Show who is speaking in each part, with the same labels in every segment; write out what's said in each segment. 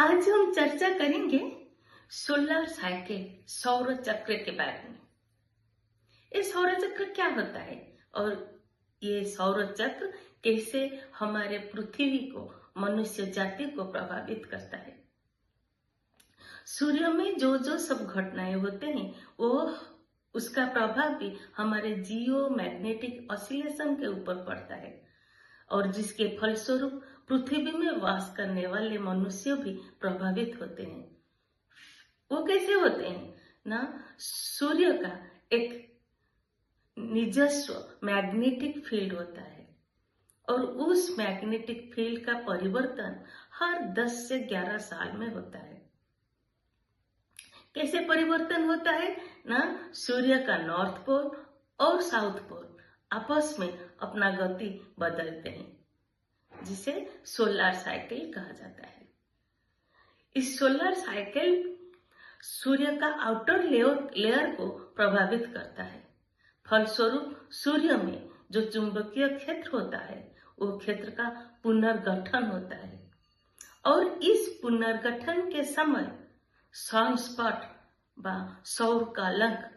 Speaker 1: आज हम चर्चा करेंगे सोलर साइकिल सौर चक्र के बारे में। ये सौर चक्र क्या होता है और ये सौर चक्र कैसे हमारे पृथ्वी को, मनुष्य जाति को प्रभावित करता है। सूर्य में जो जो सब घटनाएं होते हैं वो उसका प्रभाव भी हमारे जियो मैग्नेटिक ऑसिलेशन के ऊपर पड़ता है और जिसके फलस्वरूप पृथ्वी में वास करने वाले मनुष्य भी प्रभावित होते हैं। वो कैसे होते हैं ना, सूर्य का एक निजस्व मैग्नेटिक फील्ड होता है और उस मैग्नेटिक फील्ड का परिवर्तन हर 10 से 11 साल में होता है। कैसे परिवर्तन होता है ना, सूर्य का नॉर्थ पोल और साउथ पोल आपस में अपना गति बदलते हैं, जिसे सोलर साइकिल कहा जाता है। इस सोलर साइकिल सूर्य का आउटर लेयर को प्रभावित करता है। फलस्वरूप सूर्य में जो चुंबकीय क्षेत्र होता है वो क्षेत्र का पुनर्गठन होता है और इस पुनर्गठन के समय सनस्पॉट व सौर कलंक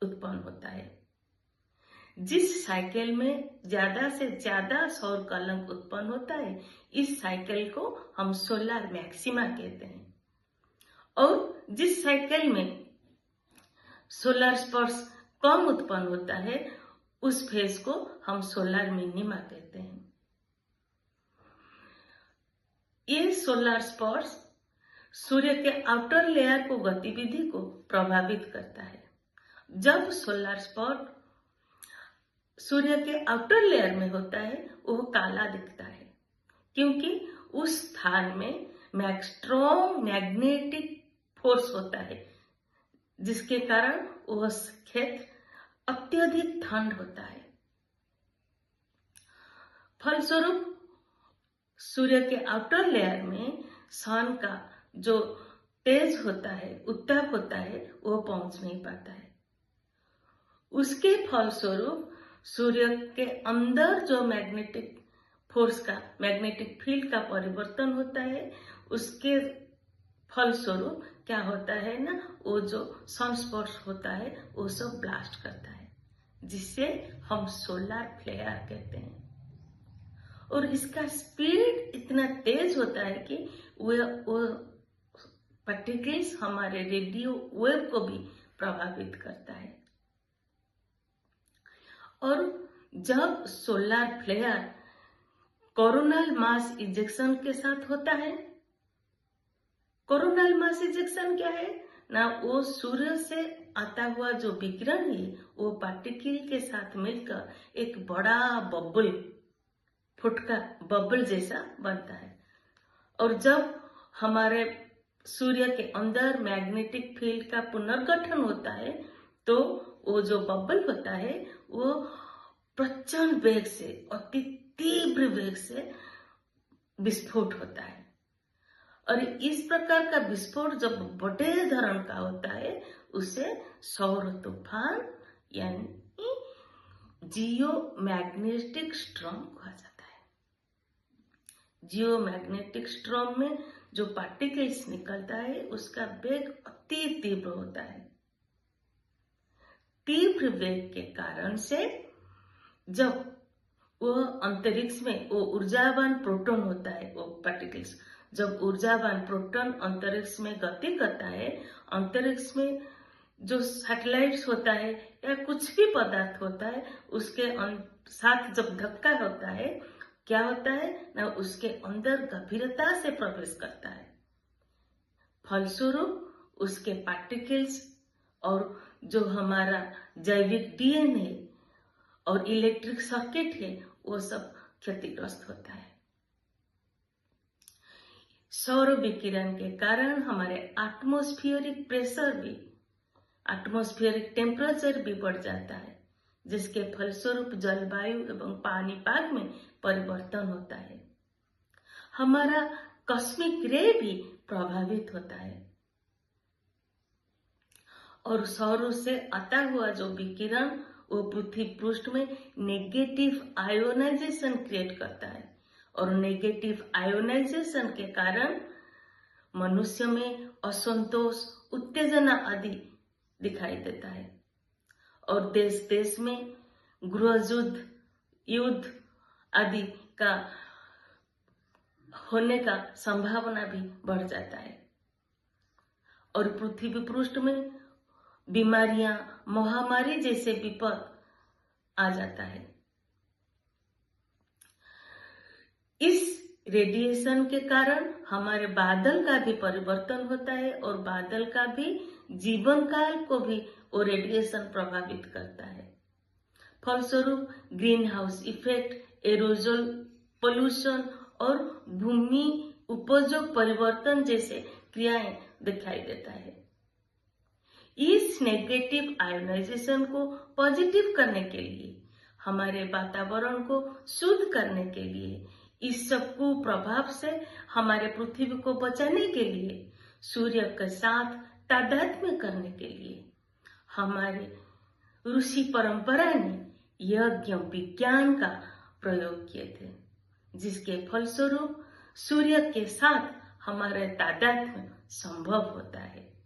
Speaker 1: उत्पन्न होता है। जिस साइकिल में ज्यादा से ज्यादा सौर कलंक उत्पन्न होता है, इस साइकिल को हम सोलर मैक्सिमा कहते हैं और जिस साइकिल में सोलर स्पर्श कम उत्पन्न होता है उस फेज को हम सोलर मिनिमा कहते हैं। ये सोलर स्पर्श सूर्य के आउटर लेयर को गतिविधि को प्रभावित करता है। जब सोलर स्पॉट सूर्य के आउटर लेयर में होता है वो काला दिखता है क्योंकि उस स्थान में स्ट्रॉन्ग मैग्नेटिक फोर्स होता है, जिसके कारण वह क्षेत्र अत्यधिक ठंड होता है। फलस्वरूप सूर्य के आउटर लेयर में सन का जो तेज होता है, उत्ताप होता है, वो पहुंच नहीं पाता है। उसके फलस्वरूप सूर्य के अंदर जो मैग्नेटिक फोर्स का, मैग्नेटिक फील्ड का परिवर्तन होता है, उसके फलस्वरूप क्या होता है ना, वो जो सनस्पॉट होता है वो सब ब्लास्ट करता है, जिससे हम सोलर फ्लेयर कहते हैं। और इसका स्पीड इतना तेज होता है कि वो पार्टिकल्स हमारे रेडियो वेव को भी प्रभावित करता है। और जब solar flare coronal mass ejection के साथ होता है, कोरोनल मास इजेक्शन क्या है ना, वो सूर्य से आता हुआ जो विकिरण है वो पार्टिकल के साथ मिलकर एक बड़ा बबल, फुटका बबल जैसा बनता है। और जब हमारे सूर्य के अंदर मैग्नेटिक फील्ड का पुनर्गठन होता है तो वो जो बबल होता है वो प्रचंड वेग से, अति तीव्र वेग से विस्फोट होता है। और इस प्रकार का विस्फोट जब बड़े धरण का होता है उसे सौर तूफान यानी जियो मैग्नेटिक स्ट्रॉम कहा जाता है। जियो मैग्नेटिक स्ट्रॉम में जो पार्टिकल्स निकलता है उसका वेग अति तीव्र होता है। तीव्र वेग के कारण से जब वो अंतरिक्ष में वो ऊर्जावान प्रोटॉन होता है, वो पार्टिकल्स जब ऊर्जावान प्रोटॉन अंतरिक्ष में गति करता है, अंतरिक्ष में जो सैटेलाइट्स होता है या कुछ भी पदार्थ होता है उसके साथ जब धक्का होता है, क्या होता है ना, उसके अंदर गंभीरता से प्रवेश करता है। फलस्वरूप उसके पार्टिकल्स और जो हमारा जैविक डीएनए और इलेक्ट्रिक सर्किट है वो सब क्षतिग्रस्त होता है। सौर विकिरण के कारण हमारे एटमॉस्फेरिक प्रेशर भी, एटमॉस्फेरिक टेम्परेचर भी बढ़ जाता है, जिसके फलस्वरूप जलवायु एवं पानीपाग में परिवर्तन होता है। हमारा कॉस्मिक रे भी प्रभावित होता है और सौर से आता हुआ जो विकिरण वो पृथ्वी पृष्ठ में नेगेटिव आयोनाइजेशन क्रिएट करता है और नेगेटिव आयोनाइजेशन के कारण मनुष्य में असंतोष, उत्तेजना आदि दिखाई देता है और देश देश में गृह युद्ध आदि का होने का संभावना भी बढ़ जाता है और पृथ्वी पृष्ठ में बीमारियां, महामारी जैसे विपद आ जाता है। इस रेडिएशन के कारण हमारे बादल का भी परिवर्तन होता है और बादल का भी जीवन काल को भी वो रेडिएशन प्रभावित करता है। फलस्वरूप green house effect, aerosol pollution और भूमि उपयोग परिवर्तन जैसे क्रियाएं दिखाई देता है। इस नेगेटिव आयोनाइजेशन को पॉजिटिव करने के लिए, हमारे वातावरण को शुद्ध करने के लिए, इस सब कुप्रभाव से हमारे पृथ्वी को बचाने के लिए, सूर्य के साथ तादात्म्य करने के लिए हमारे ऋषि परंपरा ने यज्ञ विज्ञान का प्रयोग किए थे, जिसके फलस्वरूप सूर्य के साथ हमारे तादात्म्य संभव होता है।